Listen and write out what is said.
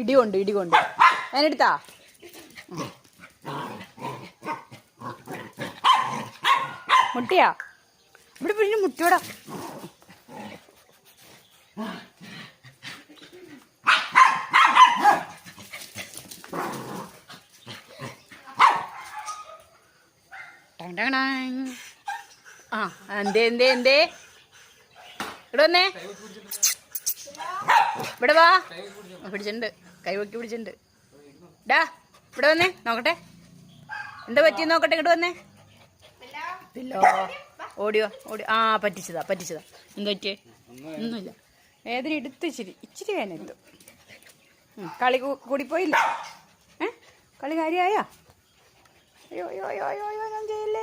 ഇടികൊണ്ട് ഞാനെടുത്താ മുട്ടിയാ ഇവിടെ പിന്നെ മുട്ടിയോടാ. ആ എന്തേ ഇവിടെ വന്നേ, ഇവിടെ വാ. പിടിച്ചിട്ടുണ്ട്, കൈവക്കി പിടിച്ചിട്ടുണ്ട്. ഡാ ഇവിടെ വന്നേ, നോക്കട്ടെ എന്താ പറ്റി നോക്കട്ടെ. ഇങ്ങോട്ട് വന്നേ. പില്ലോ ഓടിയോ. ആ പറ്റിച്ചതാ. എന്താ പറ്റിയേ? ഒന്നുമില്ല. വേദന എടുത്ത് ഇച്ചിരി വേദന എടുത്തു. കളി കൂടിപ്പോയില്ല. കളി കാര്യായോ? അയ്യോ ഞാൻ ചെയ്യില്ലേ.